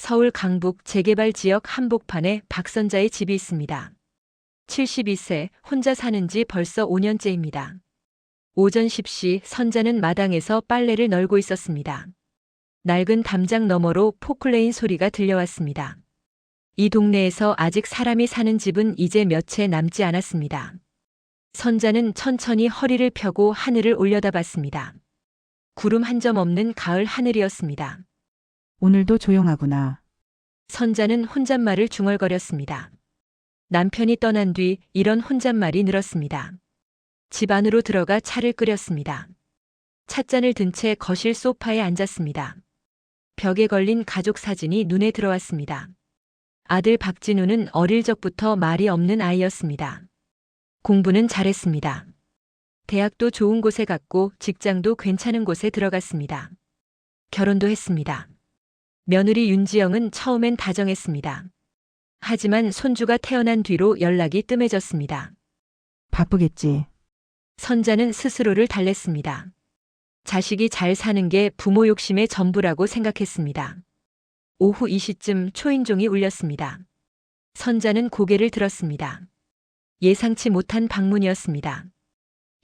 서울 강북 재개발 지역 한복판에 박선자의 집이 있습니다. 72세, 혼자 사는 지 벌써 5년째입니다. 오전 10시 선자는 마당에서 빨래를 널고 있었습니다. 낡은 담장 너머로 포클레인 소리가 들려왔습니다. 이 동네에서 아직 사람이 사는 집은 이제 몇 채 남지 않았습니다. 선자는 천천히 허리를 펴고 하늘을 올려다봤습니다. 구름 한 점 없는 가을 하늘이었습니다. 오늘도 조용하구나. 선자는 혼잣말을 중얼거렸습니다. 남편이 떠난 뒤 이런 혼잣말이 늘었습니다. 집 안으로 들어가 차를 끓였습니다. 찻잔을 든 채 거실 소파에 앉았습니다. 벽에 걸린 가족 사진이 눈에 들어왔습니다. 아들 박진우는 어릴 적부터 말이 없는 아이였습니다. 공부는 잘했습니다. 대학도 좋은 곳에 갔고 직장도 괜찮은 곳에 들어갔습니다. 결혼도 했습니다. 며느리 윤지영은 처음엔 다정했습니다. 하지만 손주가 태어난 뒤로 연락이 뜸해졌습니다. 바쁘겠지. 선자는 스스로를 달랬습니다. 자식이 잘 사는 게 부모 욕심의 전부라고 생각했습니다. 오후 2시쯤 초인종이 울렸습니다. 선자는 고개를 들었습니다. 예상치 못한 방문이었습니다.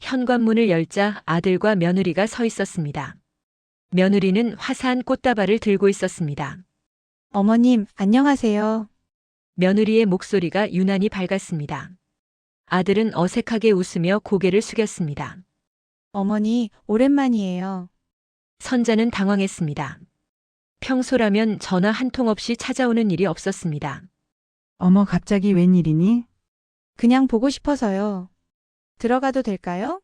현관문을 열자 아들과 며느리가 서 있었습니다. 며느리는 화사한 꽃다발을 들고 있었습니다. 어머님, 안녕하세요. 며느리의 목소리가 유난히 밝았습니다. 아들은 어색하게 웃으며 고개를 숙였습니다. 어머니, 오랜만이에요. 선자는 당황했습니다. 평소라면 전화 한 통 없이 찾아오는 일이 없었습니다. 어머, 갑자기 웬일이니? 그냥 보고 싶어서요. 들어가도 될까요?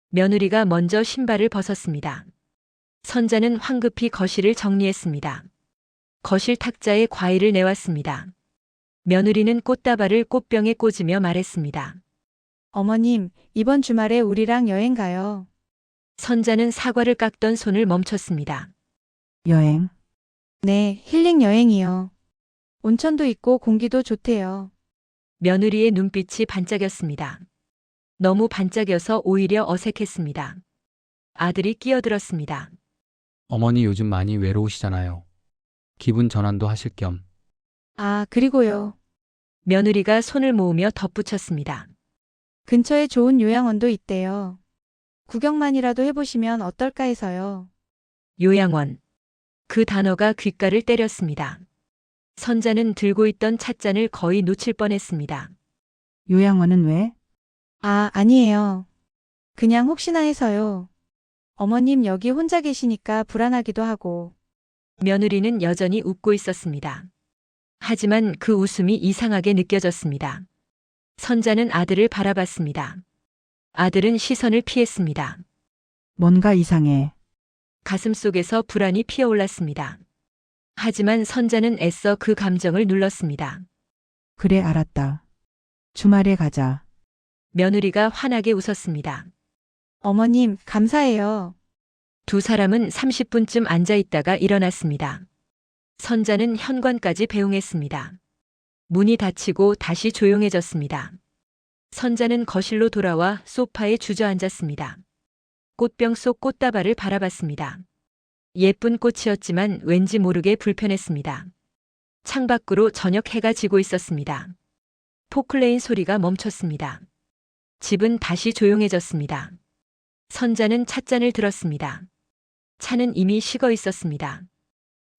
며느리가 먼저 신발을 벗었습니다. 선자는 황급히 거실을 정리했습니다. 거실 탁자에 과일을 내왔습니다. 며느리는 꽃다발을 꽃병에 꽂으며 말했습니다. 어머님, 이번 주말에 우리랑 여행 가요. 선자는 사과를 깎던 손을 멈췄습니다. 여행. 네, 힐링 여행이요. 온천도 있고 공기도 좋대요. 며느리의 눈빛이 반짝였습니다. 너무 반짝여서 오히려 어색했습니다. 아들이 끼어들었습니다. 어머니 요즘 많이 외로우시잖아요. 기분 전환도 하실 겸. 아, 그리고요. 며느리가 손을 모으며 덧붙였습니다. 근처에 좋은 요양원도 있대요. 구경만이라도 해보시면 어떨까 해서요. 요양원. 그 단어가 귓가를 때렸습니다. 선자는 들고 있던 찻잔을 거의 놓칠 뻔했습니다. 요양원은 왜? 아, 아니에요. 그냥 혹시나 해서요. 어머님 여기 혼자 계시니까 불안하기도 하고. 며느리는 여전히 웃고 있었습니다. 하지만 그 웃음이 이상하게 느껴졌습니다. 선자는 아들을 바라봤습니다. 아들은 시선을 피했습니다. 뭔가 이상해. 가슴속에서 불안이 피어올랐습니다. 하지만 선자는 애써 그 감정을 눌렀습니다. 그래, 알았다. 주말에 가자. 며느리가 환하게 웃었습니다. 어머님, 감사해요. 두 사람은 30분쯤 앉아 있다가 일어났습니다. 선자는 현관까지 배웅했습니다. 문이 닫히고 다시 조용해졌습니다. 선자는 거실로 돌아와 소파에 주저앉았습니다. 꽃병 속 꽃다발을 바라봤습니다. 예쁜 꽃이었지만 왠지 모르게 불편했습니다. 창밖으로 저녁 해가 지고 있었습니다. 포클레인 소리가 멈췄습니다. 집은 다시 조용해졌습니다. 선자는 찻잔을 들었습니다. 차는 이미 식어 있었습니다.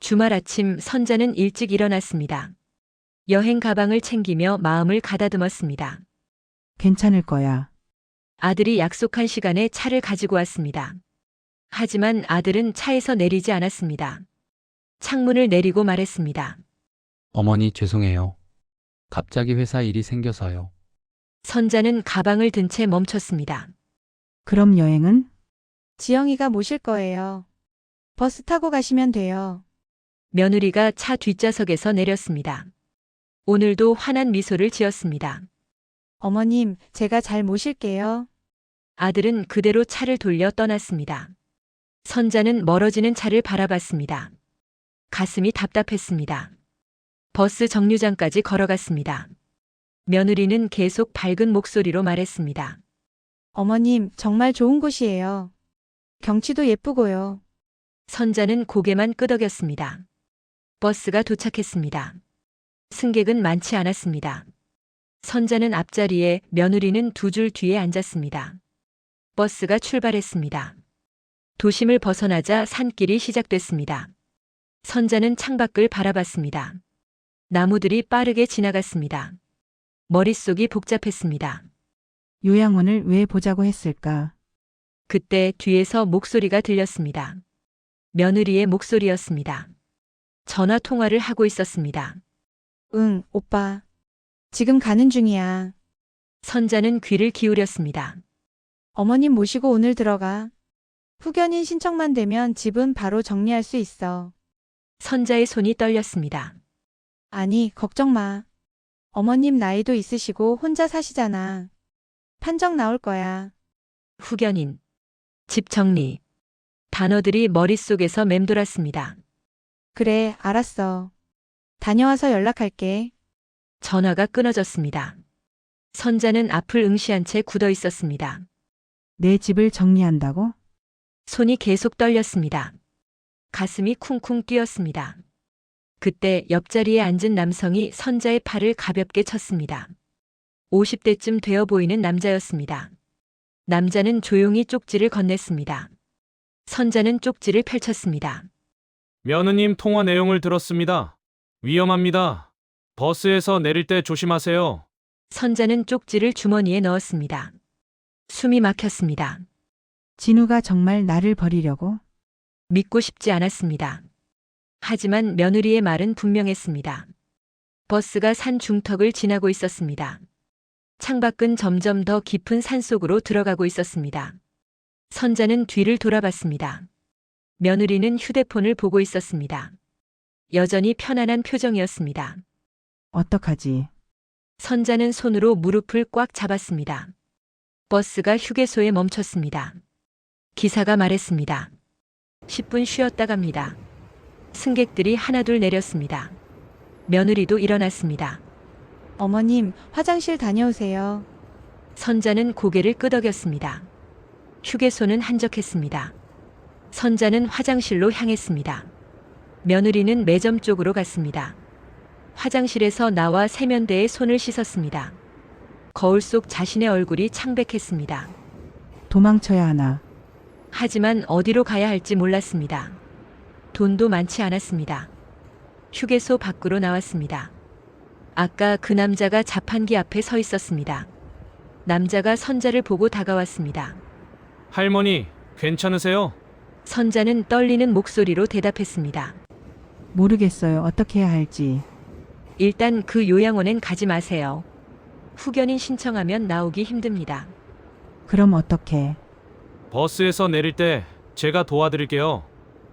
주말 아침 선자는 일찍 일어났습니다. 여행 가방을 챙기며 마음을 가다듬었습니다. 괜찮을 거야. 아들이 약속한 시간에 차를 가지고 왔습니다. 하지만 아들은 차에서 내리지 않았습니다. 창문을 내리고 말했습니다. 어머니 죄송해요. 갑자기 회사 일이 생겨서요. 선자는 가방을 든 채 멈췄습니다. 그럼 여행은? 지영이가 모실 거예요. 버스 타고 가시면 돼요. 며느리가 차 뒷좌석에서 내렸습니다. 오늘도 환한 미소를 지었습니다. 어머님, 제가 잘 모실게요. 아들은 그대로 차를 돌려 떠났습니다. 선자는 멀어지는 차를 바라봤습니다. 가슴이 답답했습니다. 버스 정류장까지 걸어갔습니다. 며느리는 계속 밝은 목소리로 말했습니다. 어머님, 정말 좋은 곳이에요. 경치도 예쁘고요. 선자는 고개만 끄덕였습니다. 버스가 도착했습니다. 승객은 많지 않았습니다. 선자는 앞자리에, 며느리는 두 줄 뒤에 앉았습니다. 버스가 출발했습니다. 도심을 벗어나자 산길이 시작됐습니다. 선자는 창밖을 바라봤습니다. 나무들이 빠르게 지나갔습니다. 머릿속이 복잡했습니다. 요양원을 왜 보자고 했을까? 그때 뒤에서 목소리가 들렸습니다. 며느리의 목소리였습니다. 전화 통화를 하고 있었습니다. 응, 오빠. 지금 가는 중이야. 선자는 귀를 기울였습니다. 어머님 모시고 오늘 들어가. 후견인 신청만 되면 집은 바로 정리할 수 있어. 선자의 손이 떨렸습니다. 아니, 걱정 마. 어머님 나이도 있으시고 혼자 사시잖아. 판정 나올 거야. 후견인, 집 정리. 단어들이 머릿속에서 맴돌았습니다. 그래, 알았어. 다녀와서 연락할게. 전화가 끊어졌습니다. 선자는 앞을 응시한 채 굳어 있었습니다. 내 집을 정리한다고? 손이 계속 떨렸습니다. 가슴이 쿵쿵 뛰었습니다. 그때 옆자리에 앉은 남성이 선자의 팔을 가볍게 쳤습니다. 50대쯤 되어 보이는 남자였습니다. 남자는 조용히 쪽지를 건넸습니다. 선자는 쪽지를 펼쳤습니다. 며느님 통화 내용을 들었습니다. 위험합니다. 버스에서 내릴 때 조심하세요. 선자는 쪽지를 주머니에 넣었습니다. 숨이 막혔습니다. 진우가 정말 나를 버리려고? 믿고 싶지 않았습니다. 하지만 며느리의 말은 분명했습니다. 버스가 산 중턱을 지나고 있었습니다. 창밖은 점점 더 깊은 산속으로 들어가고 있었습니다. 선자는 뒤를 돌아봤습니다. 며느리는 휴대폰을 보고 있었습니다. 여전히 편안한 표정이었습니다. 어떡하지? 선자는 손으로 무릎을 꽉 잡았습니다. 버스가 휴게소에 멈췄습니다. 기사가 말했습니다. 10분 쉬었다 갑니다. 승객들이 하나둘 내렸습니다. 며느리도 일어났습니다. 어머님, 화장실 다녀오세요. 선자는 고개를 끄덕였습니다. 휴게소는 한적했습니다. 선자는 화장실로 향했습니다. 며느리는 매점 쪽으로 갔습니다. 화장실에서 나와 세면대에 손을 씻었습니다. 거울 속 자신의 얼굴이 창백했습니다. 도망쳐야 하나? 하지만 어디로 가야 할지 몰랐습니다. 돈도 많지 않았습니다. 휴게소 밖으로 나왔습니다. 아까 그 남자가 자판기 앞에 서 있었습니다. 남자가 선자를 보고 다가왔습니다. 할머니, 괜찮으세요? 선자는 떨리는 목소리로 대답했습니다. 모르겠어요. 어떻게 해야 할지. 일단 그 요양원엔 가지 마세요. 후견인 신청하면 나오기 힘듭니다. 그럼 어떻게? 버스에서 내릴 때 제가 도와드릴게요.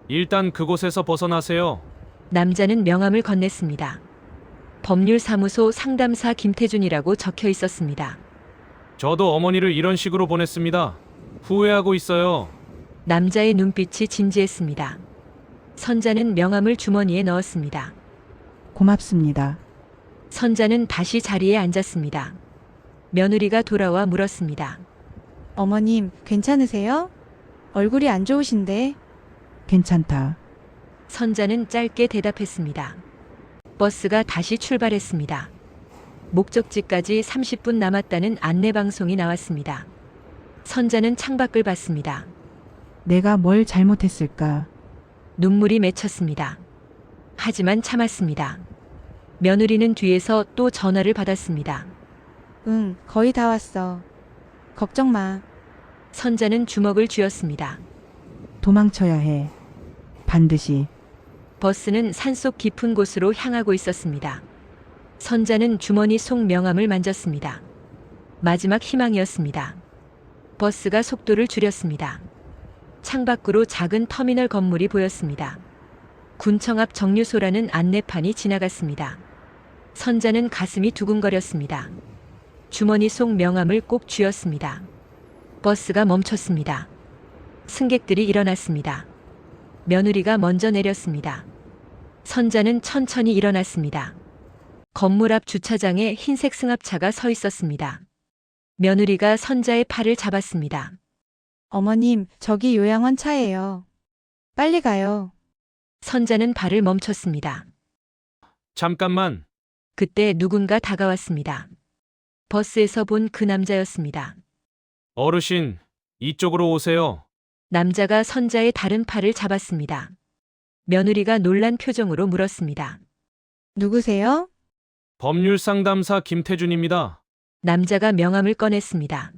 일단 그곳에서 벗어나세요. 남자는 명함을 건넸습니다. 법률사무소 상담사 김태준이라고 적혀 있었습니다. 저도 어머니를 이런 식으로 보냈습니다. 후회하고 있어요. 남자의 눈빛이 진지했습니다. 선자는 명함을 주머니에 넣었습니다. 고맙습니다. 선자는 다시 자리에 앉았습니다. 며느리가 돌아와 물었습니다. 어머님, 괜찮으세요? 얼굴이 안 좋으신데. 괜찮다. 선자는 짧게 대답했습니다. 버스가 다시 출발했습니다. 목적지까지 30분 남았다는 안내방송이 나왔습니다. 선자는 창밖을 봤습니다. 내가 뭘 잘못했을까? 눈물이 맺혔습니다. 하지만 참았습니다. 며느리는 뒤에서 또 전화를 받았습니다. 응, 거의 다 왔어. 걱정 마. 선자는 주먹을 쥐었습니다. 도망쳐야 해. 반드시. 버스는 산속 깊은 곳으로 향하고 있었습니다. 선자는 주머니 속 명함을 만졌습니다. 마지막 희망이었습니다. 버스가 속도를 줄였습니다. 창밖으로 작은 터미널 건물이 보였습니다. 군청 앞 정류소라는 안내판이 지나갔습니다. 선자는 가슴이 두근거렸습니다. 주머니 속 명함을 꼭 쥐었습니다. 버스가 멈췄습니다. 승객들이 일어났습니다. 며느리가 먼저 내렸습니다. 선자는 천천히 일어났습니다. 건물 앞 주차장에 흰색 승합차가 서 있었습니다. 며느리가 선자의 팔을 잡았습니다. 어머님, 저기 요양원 차예요. 빨리 가요. 선자는 발을 멈췄습니다. 잠깐만. 그때 누군가 다가왔습니다. 버스에서 본 그 남자였습니다. 어르신, 이쪽으로 오세요. 남자가 선자의 다른 팔을 잡았습니다. 며느리가 놀란 표정으로 물었습니다. 누구세요? 법률 상담사 김태준입니다. 남자가 명함을 꺼냈습니다.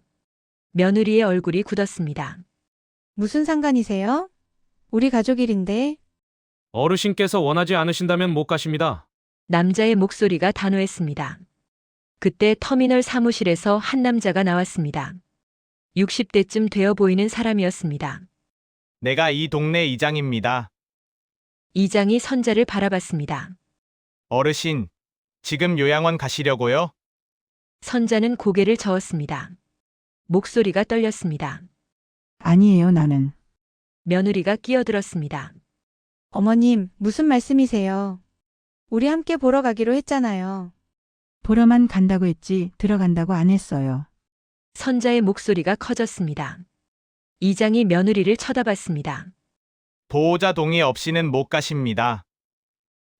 며느리의 얼굴이 굳었습니다. 무슨 상관이세요? 우리 가족 일인데. 어르신께서 원하지 않으신다면 못 가십니다. 남자의 목소리가 단호했습니다. 그때 터미널 사무실에서 한 남자가 나왔습니다. 60대쯤 되어 보이는 사람이었습니다. 내가 이 동네 이장입니다. 이장이 선자를 바라봤습니다. 어르신, 지금 요양원 가시려고요? 선자는 고개를 저었습니다. 목소리가 떨렸습니다. 아니에요, 나는. 며느리가 끼어들었습니다. 어머님, 무슨 말씀이세요? 우리 함께 보러 가기로 했잖아요. 보러만 간다고 했지 들어간다고 안 했어요. 선자의 목소리가 커졌습니다. 이장이 며느리를 쳐다봤습니다. 보호자 동의 없이는 못 가십니다.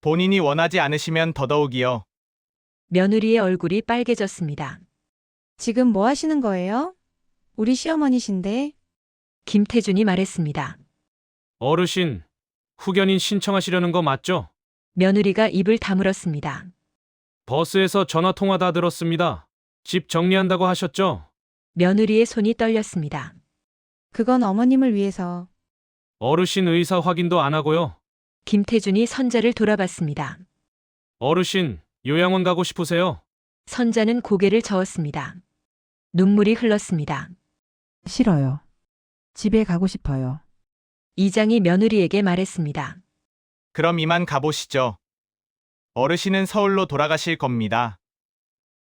본인이 원하지 않으시면 더더욱이요. 며느리의 얼굴이 빨개졌습니다. 지금 뭐 하시는 거예요? 우리 시어머니신데. 김태준이 말했습니다. 어르신, 후견인 신청하시려는 거 맞죠? 며느리가 입을 다물었습니다. 버스에서 전화 통화 다 들었습니다. 집 정리한다고 하셨죠? 며느리의 손이 떨렸습니다. 그건 어머님을 위해서. 어르신 의사 확인도 안 하고요. 김태준이 선자를 돌아봤습니다. 어르신, 요양원 가고 싶으세요? 선자는 고개를 저었습니다. 눈물이 흘렀습니다. 싫어요. 집에 가고 싶어요. 이장이 며느리에게 말했습니다. 그럼 이만 가보시죠. 어르신은 서울로 돌아가실 겁니다.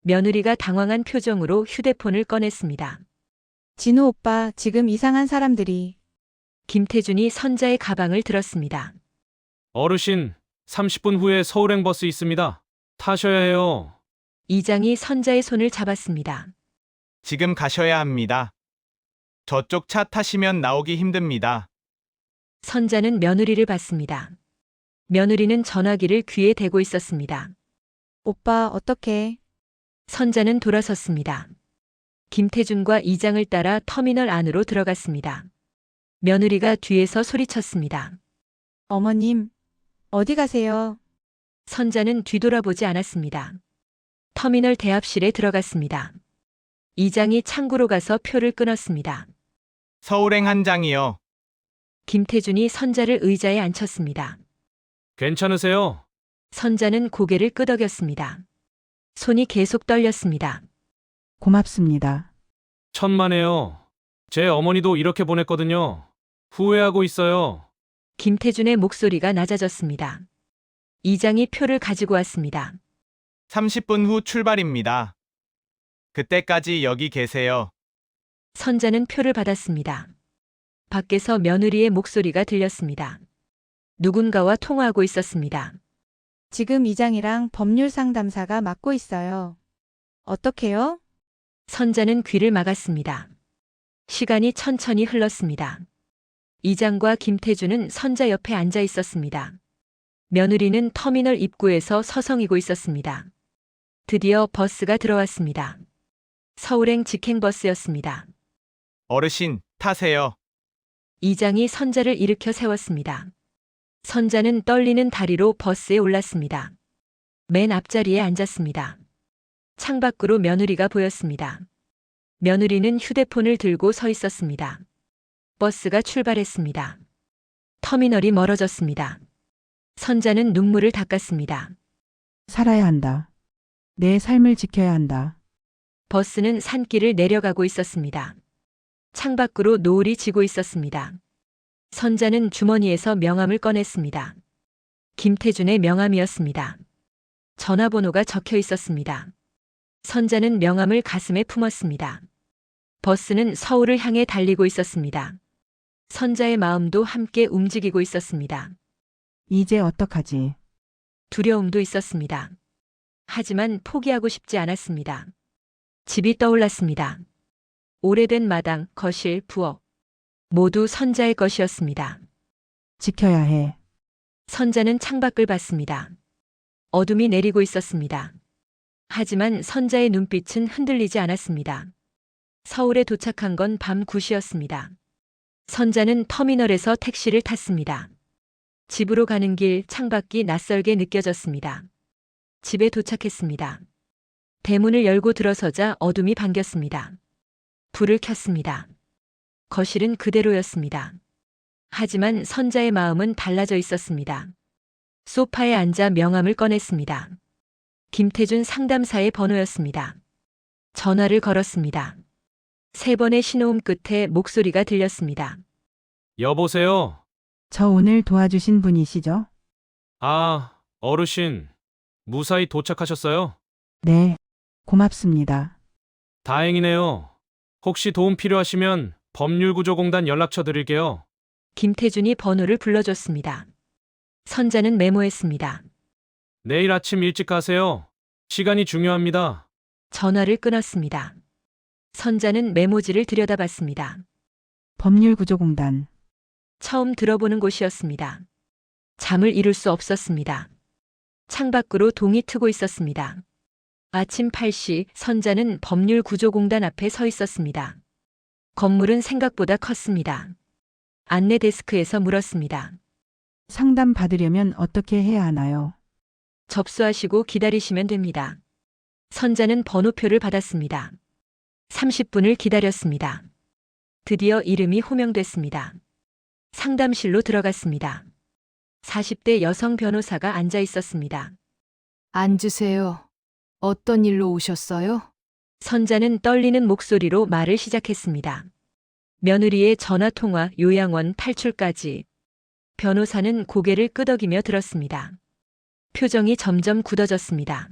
며느리가 당황한 표정으로 휴대폰을 꺼냈습니다. 진우 오빠, 지금 이상한 사람들이. 김태준이 선자의 가방을 들었습니다. 어르신, 30분 후에 서울행 버스 있습니다. 타셔야 해요. 이장이 선자의 손을 잡았습니다. 지금 가셔야 합니다. 저쪽 차 타시면 나오기 힘듭니다. 선자는 며느리를 봤습니다. 며느리는 전화기를 귀에 대고 있었습니다. 오빠, 어떡해. 선자는 돌아섰습니다. 김태준과 이장을 따라 터미널 안으로 들어갔습니다. 며느리가 뒤에서 소리쳤습니다. 어머님, 어디 가세요? 선자는 뒤돌아보지 않았습니다. 터미널 대합실에 들어갔습니다. 이장이 창구로 가서 표를 끊었습니다. 서울행 한 장이요. 김태준이 선자를 의자에 앉혔습니다. 괜찮으세요? 선자는 고개를 끄덕였습니다. 손이 계속 떨렸습니다. 고맙습니다. 천만에요. 제 어머니도 이렇게 보냈거든요. 후회하고 있어요. 김태준의 목소리가 낮아졌습니다. 이장이 표를 가지고 왔습니다. 30분 후 출발입니다. 그때까지 여기 계세요. 선자는 표를 받았습니다. 밖에서 며느리의 목소리가 들렸습니다. 누군가와 통화하고 있었습니다. 지금 이장이랑 법률 상담사가 맡고 있어요. 어떡해요? 선자는 귀를 막았습니다. 시간이 천천히 흘렀습니다. 이장과 김태준은 선자 옆에 앉아 있었습니다. 며느리는 터미널 입구에서 서성이고 있었습니다. 드디어 버스가 들어왔습니다. 서울행 직행버스였습니다. 어르신, 타세요. 이장이 선자를 일으켜 세웠습니다. 선자는 떨리는 다리로 버스에 올랐습니다. 맨 앞자리에 앉았습니다. 창밖으로 며느리가 보였습니다. 며느리는 휴대폰을 들고 서 있었습니다. 버스가 출발했습니다. 터미널이 멀어졌습니다. 선자는 눈물을 닦았습니다. 살아야 한다. 내 삶을 지켜야 한다. 버스는 산길을 내려가고 있었습니다. 창밖으로 노을이 지고 있었습니다. 선자는 주머니에서 명함을 꺼냈습니다. 김태준의 명함이었습니다. 전화번호가 적혀 있었습니다. 선자는 명함을 가슴에 품었습니다. 버스는 서울을 향해 달리고 있었습니다. 선자의 마음도 함께 움직이고 있었습니다. 이제 어떡하지? 두려움도 있었습니다. 하지만 포기하고 싶지 않았습니다. 집이 떠올랐습니다. 오래된 마당, 거실, 부엌. 모두 선자의 것이었습니다. 지켜야 해. 선자는 창밖을 봤습니다. 어둠이 내리고 있었습니다. 하지만 선자의 눈빛은 흔들리지 않았습니다. 서울에 도착한 건 밤 9시였습니다. 선자는 터미널에서 택시를 탔습니다. 집으로 가는 길 창밖이 낯설게 느껴졌습니다. 집에 도착했습니다. 대문을 열고 들어서자 어둠이 반겼습니다. 불을 켰습니다. 거실은 그대로였습니다. 하지만 선자의 마음은 달라져 있었습니다. 소파에 앉아 명함을 꺼냈습니다. 김태준 상담사의 번호였습니다. 전화를 걸었습니다. 3번의 신호음 끝에 목소리가 들렸습니다. 여보세요? 저 오늘 도와주신 분이시죠? 아, 어르신. 무사히 도착하셨어요? 네. 고맙습니다. 다행이네요. 혹시 도움 필요하시면 법률구조공단 연락처 드릴게요. 김태준이 번호를 불러줬습니다. 선자는 메모했습니다. 내일 아침 일찍 가세요. 시간이 중요합니다. 전화를 끊었습니다. 선자는 메모지를 들여다봤습니다. 법률구조공단. 처음 들어보는 곳이었습니다. 잠을 이룰 수 없었습니다. 창밖으로 동이 트고 있었습니다. 아침 8시 선자는 법률구조공단 앞에 서 있었습니다. 건물은 생각보다 컸습니다. 안내 데스크에서 물었습니다. 상담 받으려면 어떻게 해야 하나요? 접수하시고 기다리시면 됩니다. 선자는 번호표를 받았습니다. 30분을 기다렸습니다. 드디어 이름이 호명됐습니다. 상담실로 들어갔습니다. 40대 여성 변호사가 앉아 있었습니다. 앉으세요. 어떤 일로 오셨어요? 선자는 떨리는 목소리로 말을 시작했습니다. 며느리의 전화통화, 요양원 탈출까지. 변호사는 고개를 끄덕이며 들었습니다. 표정이 점점 굳어졌습니다.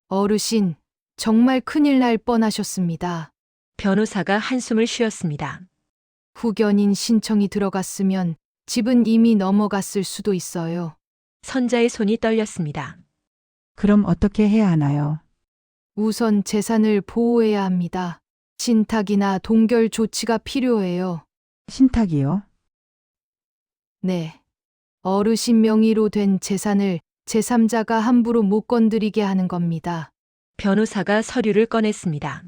어르신, 정말 큰일 날 뻔하셨습니다. 변호사가 한숨을 쉬었습니다. 후견인 신청이 들어갔으면 집은 이미 넘어갔을 수도 있어요. 선자의 손이 떨렸습니다. 그럼 어떻게 해야 하나요? 우선 재산을 보호해야 합니다. 신탁이나 동결 조치가 필요해요. 신탁이요? 네. 어르신 명의로 된 재산을 제3자가 함부로 못 건드리게 하는 겁니다. 변호사가 서류를 꺼냈습니다.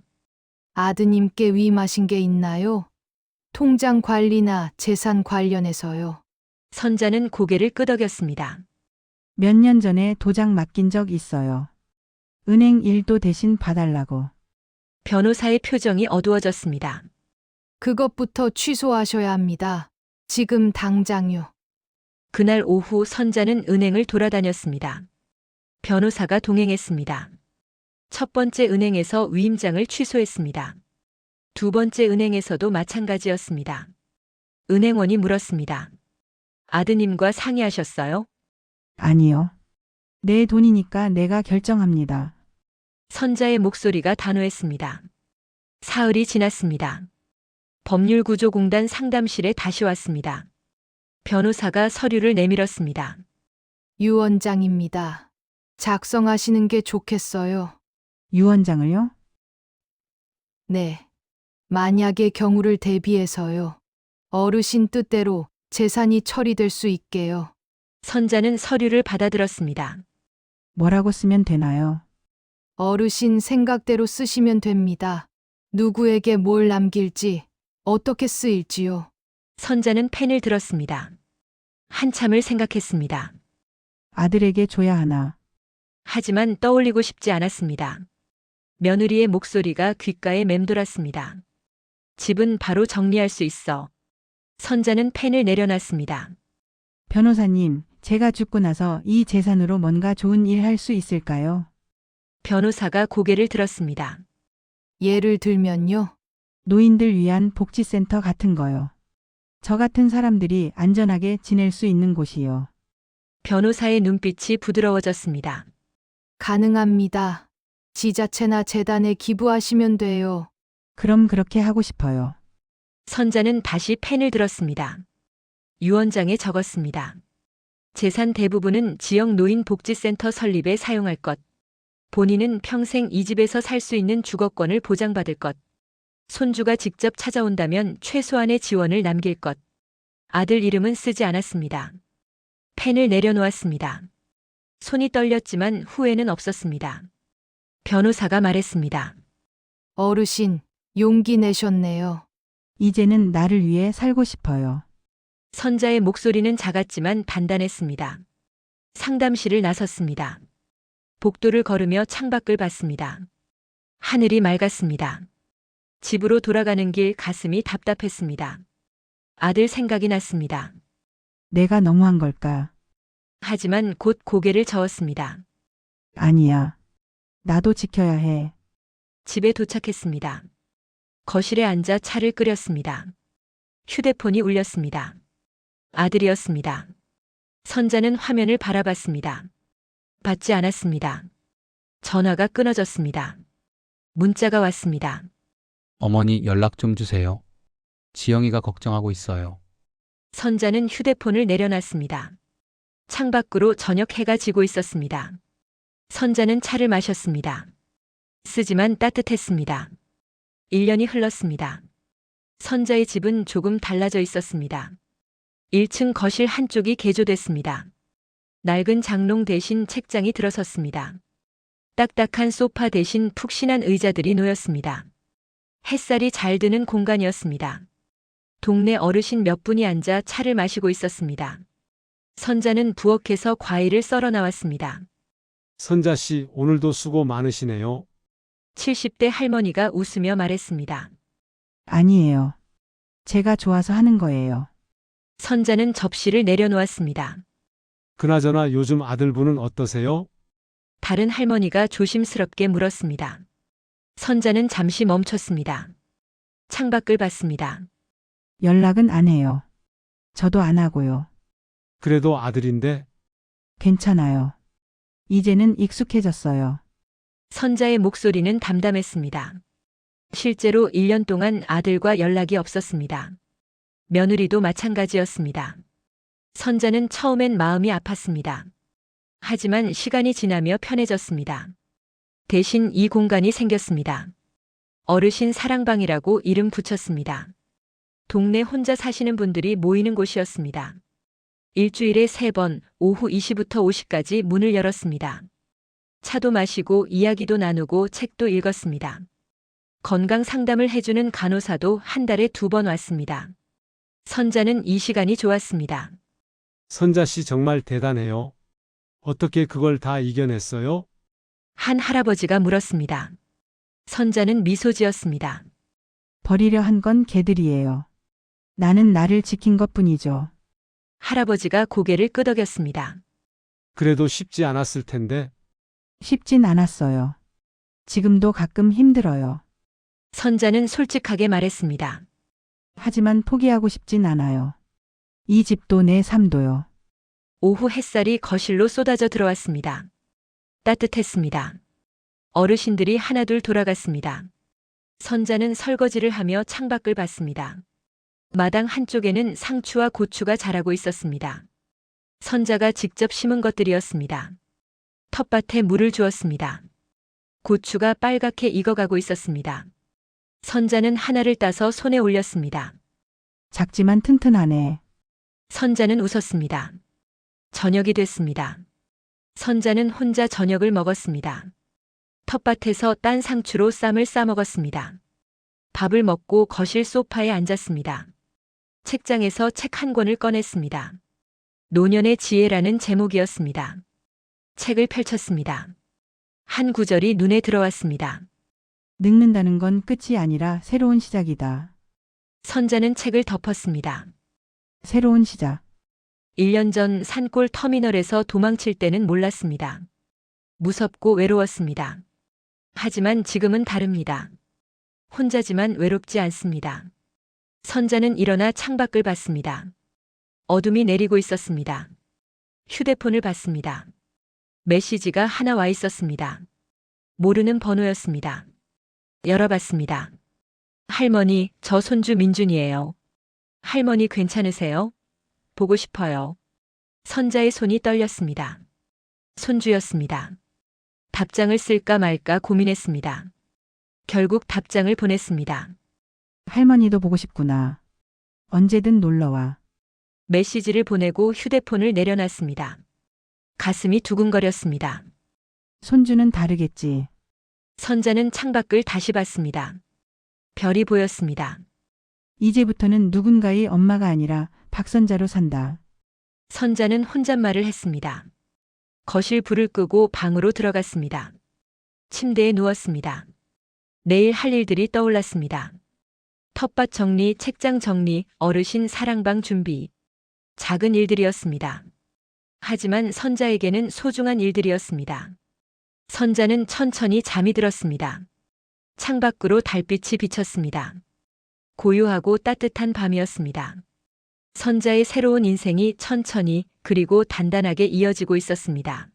아드님께 위임하신 게 있나요? 통장 관리나 재산 관련해서요. 선자는 고개를 끄덕였습니다. 몇 년 전에 도장 맡긴 적 있어요. 은행 일도 대신 봐달라고. 변호사의 표정이 어두워졌습니다. 그것부터 취소하셔야 합니다. 지금 당장요. 그날 오후 선자는 은행을 돌아다녔습니다. 변호사가 동행했습니다. 첫 번째 은행에서 위임장을 취소했습니다. 두 번째 은행에서도 마찬가지였습니다. 은행원이 물었습니다. 아드님과 상의하셨어요? 아니요. 내 돈이니까 내가 결정합니다. 선자의 목소리가 단호했습니다. 사흘이 지났습니다. 법률구조공단 상담실에 다시 왔습니다. 변호사가 서류를 내밀었습니다. 유언장입니다. 작성하시는 게 좋겠어요. 유언장을요? 네. 만약의 경우를 대비해서요. 어르신 뜻대로 재산이 처리될 수 있게요. 선자는 서류를 받아들었습니다. 뭐라고 쓰면 되나요? 어르신 생각대로 쓰시면 됩니다. 누구에게 뭘 남길지, 어떻게 쓰일지요. 선자는 펜을 들었습니다. 한참을 생각했습니다. 아들에게 줘야 하나? 하지만 떠올리고 싶지 않았습니다. 며느리의 목소리가 귓가에 맴돌았습니다. 집은 바로 정리할 수 있어. 선자는 펜을 내려놨습니다. 변호사님, 제가 죽고 나서 이 재산으로 뭔가 좋은 일 할 수 있을까요? 변호사가 고개를 들었습니다. 예를 들면요. 노인들 위한 복지센터 같은 거요. 저 같은 사람들이 안전하게 지낼 수 있는 곳이요. 변호사의 눈빛이 부드러워졌습니다. 가능합니다. 지자체나 재단에 기부하시면 돼요. 그럼 그렇게 하고 싶어요. 선자는 다시 펜을 들었습니다. 유언장에 적었습니다. 재산 대부분은 지역 노인복지센터 설립에 사용할 것. 본인은 평생 이 집에서 살 수 있는 주거권을 보장받을 것. 손주가 직접 찾아온다면 최소한의 지원을 남길 것. 아들 이름은 쓰지 않았습니다. 펜을 내려놓았습니다. 손이 떨렸지만 후회는 없었습니다. 변호사가 말했습니다. 어르신, 용기 내셨네요. 이제는 나를 위해 살고 싶어요. 선자의 목소리는 작았지만 단단했습니다. 상담실을 나섰습니다. 복도를 걸으며 창밖을 봤습니다. 하늘이 맑았습니다. 집으로 돌아가는 길 가슴이 답답했습니다. 아들 생각이 났습니다. 내가 너무한 걸까? 하지만 곧 고개를 저었습니다. 아니야. 나도 지켜야 해. 집에 도착했습니다. 거실에 앉아 차를 끓였습니다. 휴대폰이 울렸습니다. 아들이었습니다. 선자는 화면을 바라봤습니다. 받지 않았습니다. 전화가 끊어졌습니다. 문자가 왔습니다. 어머니 연락 좀 주세요. 지영이가 걱정하고 있어요. 선자는 휴대폰을 내려놨습니다. 창밖으로 저녁 해가 지고 있었습니다. 선자는 차를 마셨습니다. 쓰지만 따뜻했습니다. 1년이 흘렀습니다. 선자의 집은 조금 달라져 있었습니다. 1층 거실 한쪽이 개조됐습니다. 낡은 장롱 대신 책장이 들어섰습니다. 딱딱한 소파 대신 푹신한 의자들이 놓였습니다. 햇살이 잘 드는 공간이었습니다. 동네 어르신 몇 분이 앉아 차를 마시고 있었습니다. 선자는 부엌에서 과일을 썰어 나왔습니다. 선자 씨, 오늘도 수고 많으시네요. 70대 할머니가 웃으며 말했습니다. 아니에요. 제가 좋아서 하는 거예요. 선자는 접시를 내려놓았습니다. 그나저나 요즘 아들분은 어떠세요? 다른 할머니가 조심스럽게 물었습니다. 선자는 잠시 멈췄습니다. 창밖을 봤습니다. 연락은 안 해요. 저도 안 하고요. 그래도 아들인데 괜찮아요. 이제는 익숙해졌어요. 선자의 목소리는 담담했습니다. 실제로 1년 동안 아들과 연락이 없었습니다. 며느리도 마찬가지였습니다. 선자는 처음엔 마음이 아팠습니다. 하지만 시간이 지나며 편해졌습니다. 대신 이 공간이 생겼습니다. 어르신 사랑방이라고 이름 붙였습니다. 동네 혼자 사시는 분들이 모이는 곳이었습니다. 일주일에 3번 오후 2시부터 5시까지 문을 열었습니다. 차도 마시고 이야기도 나누고 책도 읽었습니다. 건강 상담을 해주는 간호사도 한 달에 2번 왔습니다. 선자는 이 시간이 좋았습니다. 선자 씨 정말 대단해요. 어떻게 그걸 다 이겨냈어요? 한 할아버지가 물었습니다. 선자는 미소 지었습니다. 버리려 한 건 개들이에요. 나는 나를 지킨 것뿐이죠. 할아버지가 고개를 끄덕였습니다. 그래도 쉽지 않았을 텐데. 쉽진 않았어요. 지금도 가끔 힘들어요. 선자는 솔직하게 말했습니다. 하지만 포기하고 싶진 않아요. 이 집도 내 삶도요. 오후 햇살이 거실로 쏟아져 들어왔습니다. 따뜻했습니다. 어르신들이 하나둘 돌아갔습니다. 선자는 설거지를 하며 창밖을 봤습니다. 마당 한쪽에는 상추와 고추가 자라고 있었습니다. 선자가 직접 심은 것들이었습니다. 텃밭에 물을 주었습니다. 고추가 빨갛게 익어가고 있었습니다. 선자는 하나를 따서 손에 올렸습니다. 작지만 튼튼하네. 선자는 웃었습니다. 저녁이 됐습니다. 선자는 혼자 저녁을 먹었습니다. 텃밭에서 딴 상추로 쌈을 싸 먹었습니다. 밥을 먹고 거실 소파에 앉았습니다. 책장에서 책 한 권을 꺼냈습니다. 노년의 지혜라는 제목이었습니다. 책을 펼쳤습니다. 한 구절이 눈에 들어왔습니다. 늙는다는 건 끝이 아니라 새로운 시작이다. 선자는 책을 덮었습니다. 새로운 시작. 1년 전 산골 터미널에서 도망칠 때는 몰랐습니다. 무섭고 외로웠습니다. 하지만 지금은 다릅니다. 혼자지만 외롭지 않습니다. 선자는 일어나 창밖을 봤습니다. 어둠이 내리고 있었습니다. 휴대폰을 봤습니다. 메시지가 하나 와 있었습니다. 모르는 번호였습니다. 열어봤습니다. 할머니, 저 손주 민준이에요. 할머니 괜찮으세요? 보고 싶어요. 선자의 손이 떨렸습니다. 손주였습니다. 답장을 쓸까 말까 고민했습니다. 결국 답장을 보냈습니다. 할머니도 보고 싶구나. 언제든 놀러와. 메시지를 보내고 휴대폰을 내려놨습니다. 가슴이 두근거렸습니다. 손주는 다르겠지. 선자는 창밖을 다시 봤습니다. 별이 보였습니다. 이제부터는 누군가의 엄마가 아니라 박선자로 산다. 선자는 혼잣말을 했습니다. 거실 불을 끄고 방으로 들어갔습니다. 침대에 누웠습니다. 내일 할 일들이 떠올랐습니다. 텃밭 정리, 책장 정리, 어르신 사랑방 준비. 작은 일들이었습니다. 하지만 선자에게는 소중한 일들이었습니다. 선자는 천천히 잠이 들었습니다. 창밖으로 달빛이 비쳤습니다. 고요하고 따뜻한 밤이었습니다. 선자의 새로운 인생이 천천히 그리고 단단하게 이어지고 있었습니다.